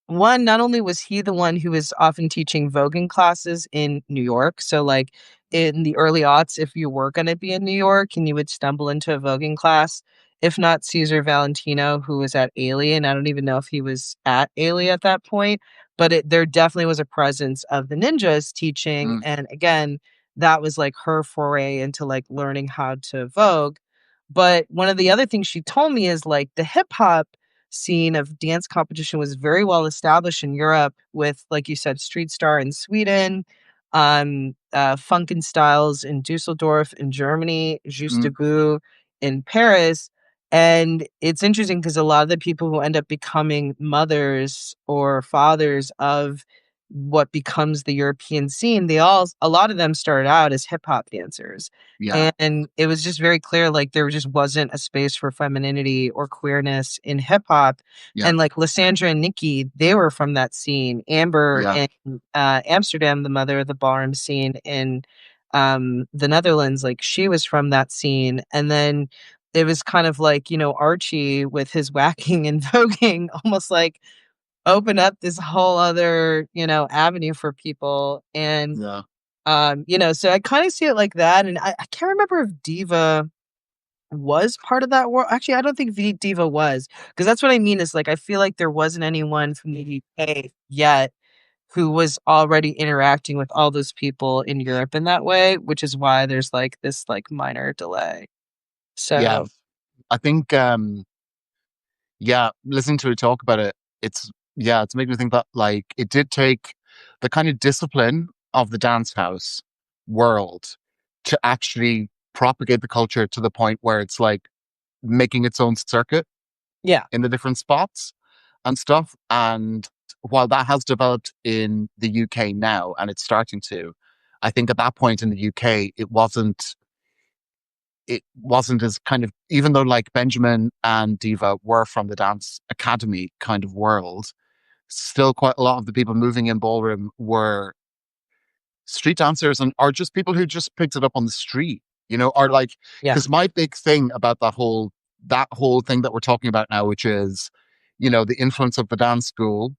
One, not only was he the one who was often teaching voguing classes in New York, so, like, in the early aughts, if you were gonna be in New York and you would stumble into a voguing class, if not Cesar Valentino, who was at Ailey, and I don't even know if he was at Ailey at that point, but there definitely was a presence of the ninjas teaching, mm, and again, that was, like, her foray into, like, learning how to vogue. But one of the other things she told me is, like, the hip hop scene of dance competition was very well established in Europe with, like you said, Street Star in Sweden, Funkenstyles in Dusseldorf in Germany, Juste mm, Debout in Paris. And it's interesting because a lot of the people who end up becoming mothers or fathers of what becomes the European scene, a lot of them started out as hip hop dancers. yeah, And it was just very clear, like, there just wasn't a space for femininity or queerness in hip hop. yeah, And like Lysandra and Nikki, they were from that scene. Amber yeah, in Amsterdam, the mother of the ballroom scene in the Netherlands, like she was from that scene. And then it was kind of like, Archie with his whacking and voguing almost like opened up this whole other, avenue for people. And yeah, so I kind of see it like that. And I can't remember if Diva was part of that world. Actually, I don't think Diva was, because that's what I mean is like I feel like there wasn't anyone from the UK yet who was already interacting with all those people in Europe in that way, which is why there's like this like minor delay. yeah. So I think, yeah, listening to her talk about it, it's making me think that like it did take the kind of discipline of the dance house world to actually propagate the culture to the point where it's like making its own circuit yeah, in the different spots and stuff. And while that has developed in the UK now and it's starting to, I think at that point in the UK, it wasn't as kind of, even though like Benjamin and Diva were from the dance academy kind of world, still quite a lot of the people moving in ballroom were street dancers and are just people who just picked it up on the street, are like, yeah, because my big thing about that whole thing that we're talking about now, which is, the influence of the dance school,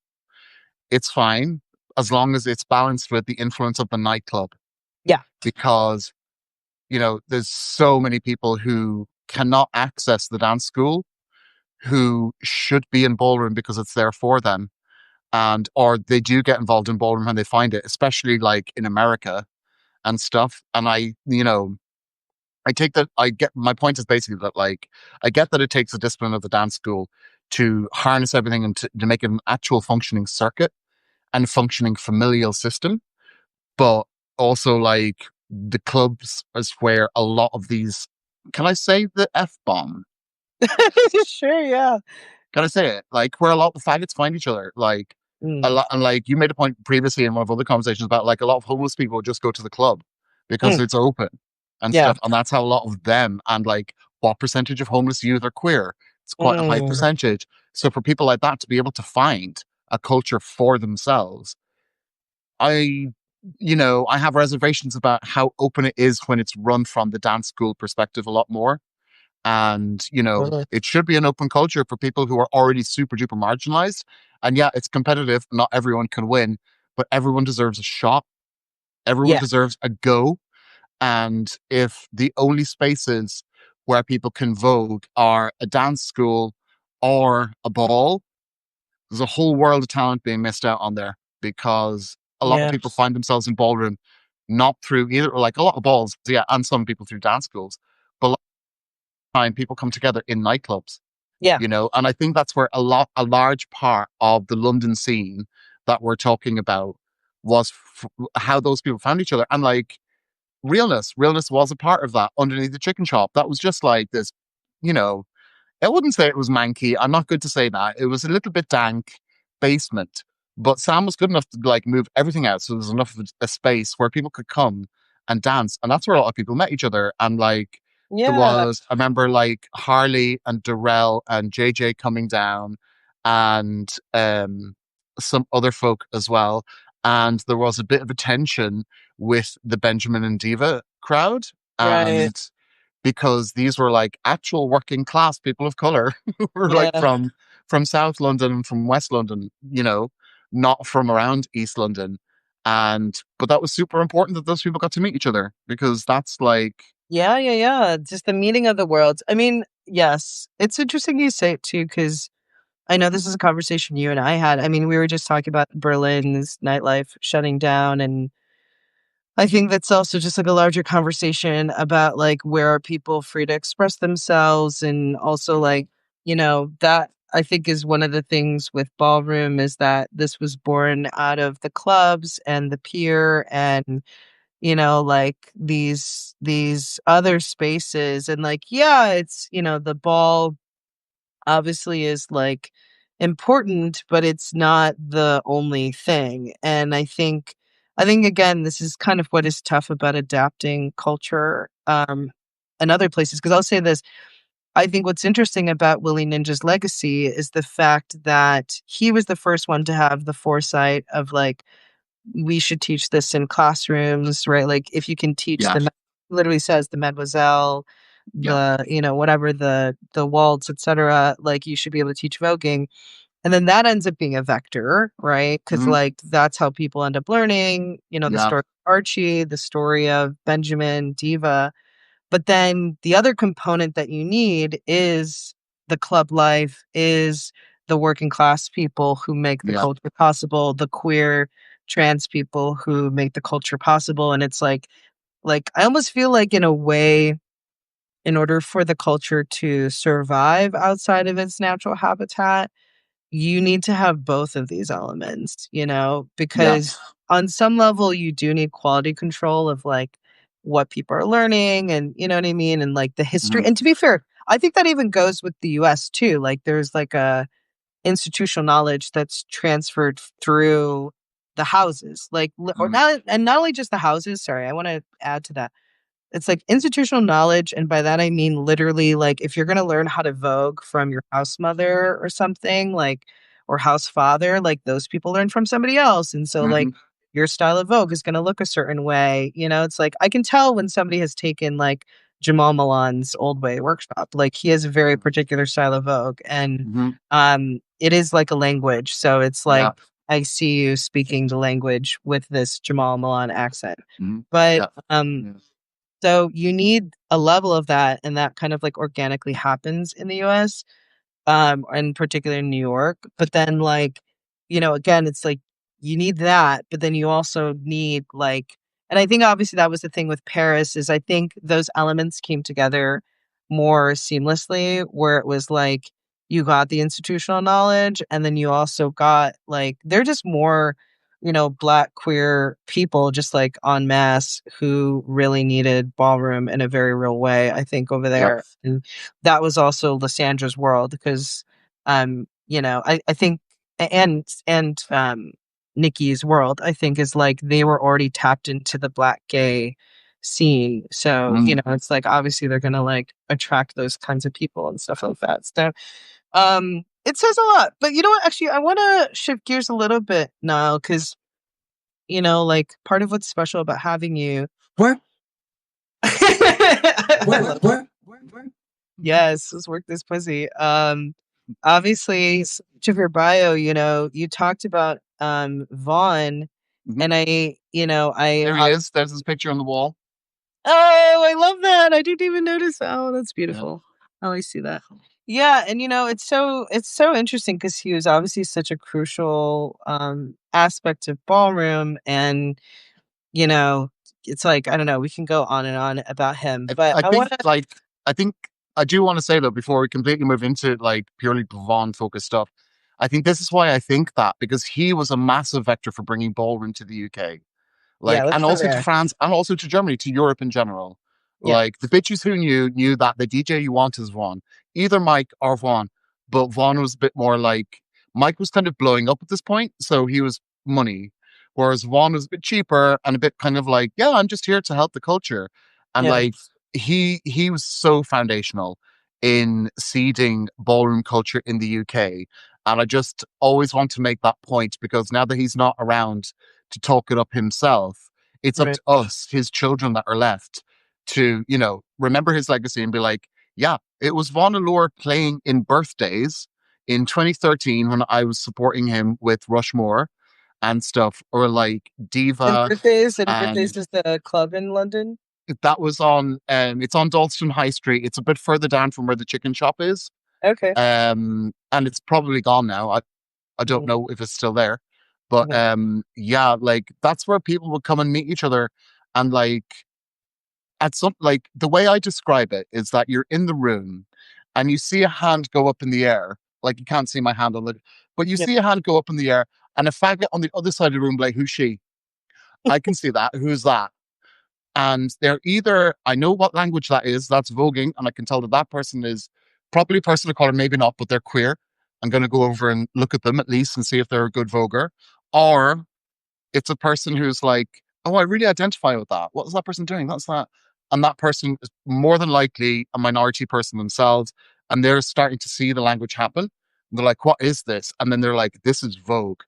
it's fine as long as it's balanced with the influence of the nightclub, yeah, because there's so many people who cannot access the dance school who should be in ballroom because it's there for them. And or they do get involved in ballroom when they find it, especially like in America and stuff. And I take that I get my point is basically that like I get that it takes the discipline of the dance school to harness everything and to make an actual functioning circuit and functioning familial system. But also like the clubs is where a lot of these, can I say the F bomb? sure, yeah, Gotta say it, like where a lot of faggots find each other, like a mm, lot, and like you made a point previously in one of other conversations about like a lot of homeless people just go to the club because mm, it's open and yeah, stuff, and that's how a lot of them and like what percentage of homeless youth are queer? It's quite a high mm, percentage. So for people like that to be able to find a culture for themselves, I I have reservations about how open it is when it's run from the dance school perspective a lot more. And, totally, it should be an open culture for people who are already super duper marginalized. And yeah, it's competitive. Not everyone can win, but everyone deserves a shot. Everyone yeah, deserves a go. And if the only spaces where people can vogue are a dance school or a ball, there's a whole world of talent being missed out on there because a lot of yeah. people find themselves in ballroom not through either, like a lot of balls, yeah, and some people through dance schools, but a lot of time people come together in nightclubs. Yeah. you know, and I think that's where a large part of the London scene that we're talking about was how those people found each other. And like, realness was a part of that underneath the chicken shop. That was just like this, you know, I wouldn't say it was manky. I'm not good to say that. It was a little bit dank basement. But Sam was good enough to like move everything out so there was enough of a space where people could come and dance. And that's where a lot of people met each other. And like there Yeah. was, I remember like Harley and Darrell and JJ coming down and some other folk as well. And there was a bit of a tension with the Benjamin and Diva crowd. Right. And because these were like actual working class people of color who were like Yeah. from South London and from West London, you know, not from around East London. And but that was super important that those people got to meet each other because that's like Yeah, yeah, yeah. Just the meeting of the worlds. I mean, yes, it's interesting you say it too, because I know this is a conversation you and I had. I mean, we were just talking about Berlin's nightlife shutting down, and I think that's also just like a larger conversation about like where are people free to express themselves, and also like, that I think is one of the things with ballroom is that this was born out of the clubs and the pier and like these other spaces, and like yeah, it's the ball obviously is like important, but it's not the only thing. And I think again, this is kind of what is tough about adapting culture in other places. Because I'll say this, I think what's interesting about Willie Ninja's legacy is the fact that he was the first one to have the foresight of like, we should teach this in classrooms, right? Like if you can teach yeah, the literally says the Mademoiselle, yeah, the whatever the waltz, etc. Like you should be able to teach voguing, and then that ends up being a vector, right? Because mhm, like that's how people end up learning. The yeah, story of Archie, the story of Benjamin, Diva, but then the other component that you need is the club life, is the working class people who make the yeah, culture possible, the queer trans people who make the culture possible. And it's like I almost feel like in a way, in order for the culture to survive outside of its natural habitat, you need to have both of these elements, yeah, because on some level you do need quality control of like what people are learning, and you know what I mean, and like the history. mhm, And to be fair, I think that even goes with the US too. Like there's like a institutional knowledge that's transferred through the houses, like or mhm, not, and not only just the houses. Sorry, I want to add to that, it's like institutional knowledge, and by that I mean literally like if you're gonna learn how to vogue from your house mother or something, like or house father, like those people learn from somebody else. And so like mhm, your style of vogue is gonna look a certain way. It's like I can tell when somebody has taken like Jamal Milan's Old Way workshop. Like he has a very particular style of vogue. And mhm, it is like a language. So it's like yeah, I see you speaking the language with this Jamal Milan accent. mhm, But yeah, yeah, so you need a level of that, and that kind of like organically happens in the US, in particular in New York. But then like, again, it's like you need that, but then you also need like, and I think obviously that was the thing with Paris, is I think those elements came together more seamlessly, where it was like you got the institutional knowledge, and then you also got like they're just more, black queer people just like en masse who really needed ballroom in a very real way, I think, over yeah, there. And that was also Lysandra's world because, I think, and Nikki's world, I think, is like they were already tapped into the black gay scene. So, mhm. it's like obviously they're gonna like attract those kinds of people and stuff like that. So, it says a lot. But you know what? Actually, I want to shift gears a little bit, Niall, because like part of what's special about having you. Where, I where, love it. where, where? Yes, let's work this pussy. Obviously, much of your bio, you talked about Vaughn, Mhm. and There he is. There's his picture on the wall. oh, I love that. I didn't even notice. Oh, that's Yeah. beautiful. Oh, I see that. Yeah, and it's so interesting because he was obviously such a crucial aspect of ballroom, and you know, it's like I don't know. We can go on and on about him, but I I think want to. like I think I do want to say though, before we completely move into like purely Vaughan focused stuff, I think this is why I think that because he was a massive vector for bringing ballroom to the UK. Yeah, Like, let's and go also to there. France and also to Germany, to Europe in general. Yeah, Like the bitches who knew that the DJ you want is Vaughn, either Mike or Vaughn. But Vaughn was a bit more like Mike was kind of blowing up at this point, so he was money, whereas Vaughn was a bit cheaper and a bit kind of like, yeah, I'm just here to help the culture, and yeah, like he was so foundational in seeding ballroom culture in the UK. And I just always want to make that point because now that he's not around to talk it up himself, it's up right. to us, his children that are left, to, remember his legacy and be like, yeah, it was Von Allure playing in birthdays in 2013 when I was supporting him with Rushmore and stuff, or like Diva, And and birthdays is the club in London. that was on it's on Dalston High Street. It's a bit further down from where the chicken shop is. Okay. And it's probably gone now. I don't Mhm, know if it's still there. But mhm. yeah, like that's where people would come and meet each other. And like at some like the way I describe it is that you're in the room and you see a hand go up in the air. Like you can't see my hand on it, but you Yeah. see a hand go up in the air and a faggot on the other side of the room, like, who's she? I can see that. Who's that? And they're either, I know what language that is, that's voguing, and I can tell that that person is probably a person of color, maybe not, but they're queer. I'm going to go over and look at them at least and see if they're a good voguer. Or it's a person who's like, oh, I really identify with that. What is that person doing? That's that. And that person is more than likely a minority person themselves. And they're starting to see the language happen. And they're like, what is this? And then they're like, this is Vogue.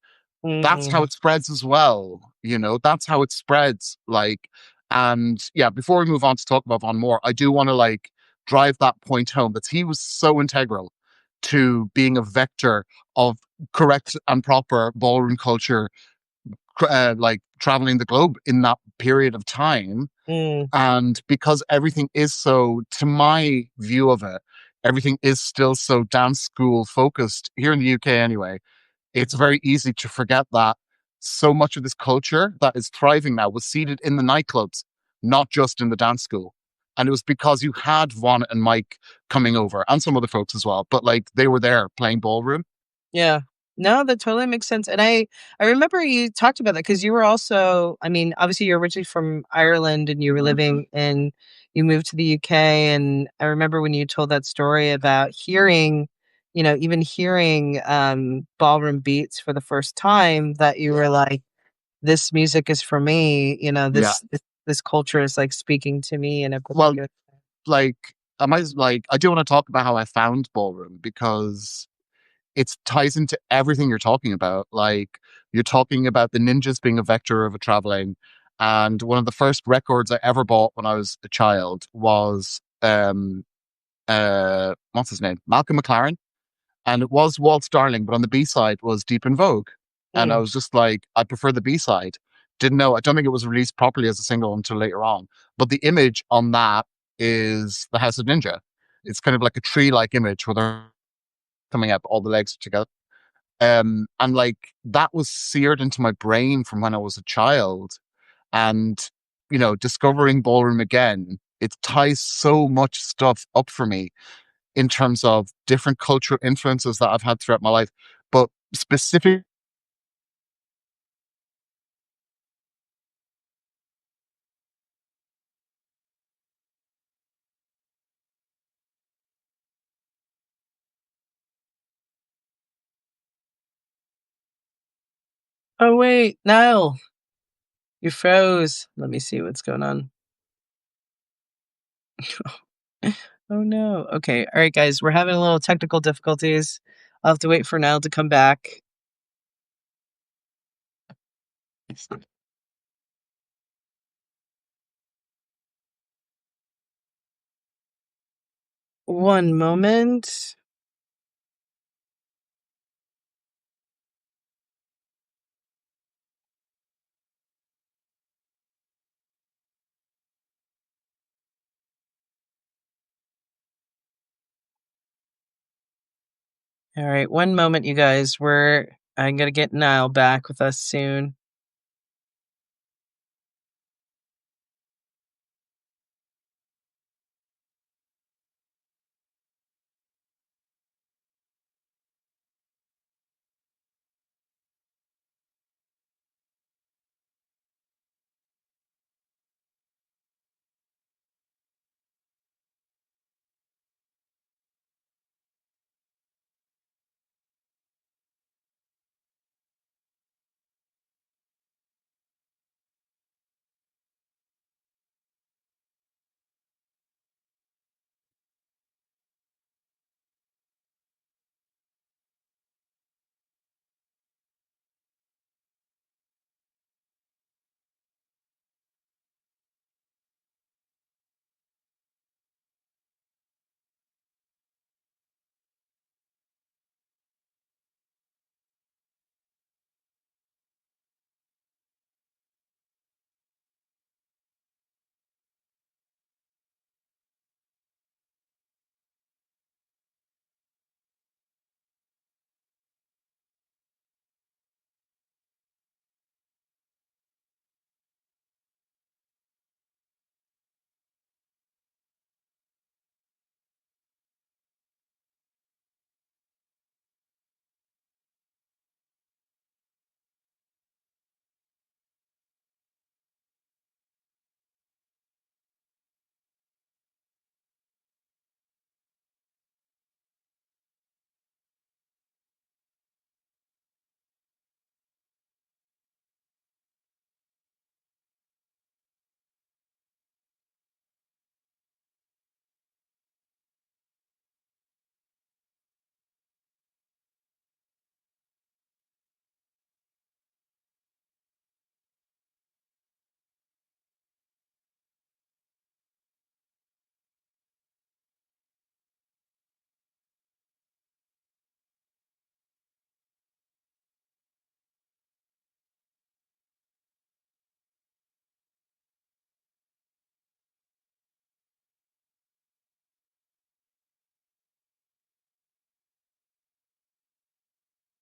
That's how Mm. it spreads as well. That's how it spreads. Like, and yeah, before we move on to talk about Von Moore, I do want to like drive that point home that he was so integral to being a vector of correct and proper ballroom culture, like traveling the globe in that period of time. Mm. And because everything is so, to my view of it, everything is still so dance school focused here in the UK anyway, it's very easy to forget that so much of this culture that is thriving now was seeded in the nightclubs, not just in the dance school. And it was because you had Vaughn and Mike coming over and some other folks as well, but like they were there playing ballroom. Yeah. No, that totally makes sense. And I remember you talked about that because you were also, I mean, obviously you're originally from Ireland and you were living in, you moved to the UK. And I remember when you told that story about hearing, even hearing ballroom beats for the first time, that you were like, this music is for me, Yeah. this culture is like speaking to me in a Well, particular. like, I do want to talk about how I found ballroom because it ties into everything you're talking about. Like, you're talking about the ninjas being a vector of a traveling. And one of the first records I ever bought when I was a child was what's his name? Malcolm McLaren. And it was Waltz Darling, but on the B side was Deep in Vogue. And I Mm, was just like, I prefer the B side. Didn't know, I don't think it was released properly as a single until later on. But the image on that is the House of Ninja. It's kind of like a tree like image where they're coming up, all the legs together. And like that was seared into my brain from when I was a child. And, discovering ballroom again, it ties so much stuff up for me in terms of different cultural influences that I've had throughout my life. But specific, oh wait, Niall, you froze. Let me see what's going on. Oh no. Okay. All right, guys, we're having a little technical difficulties. I'll have to wait for Niall to come back. One moment. All right, one moment, you guys. I'm gonna get Niall back with us soon.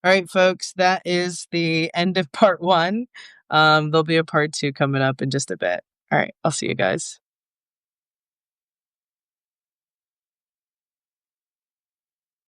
All right, folks, that is the end of part one. There'll be a part two coming up in just a bit. All right, I'll see you guys.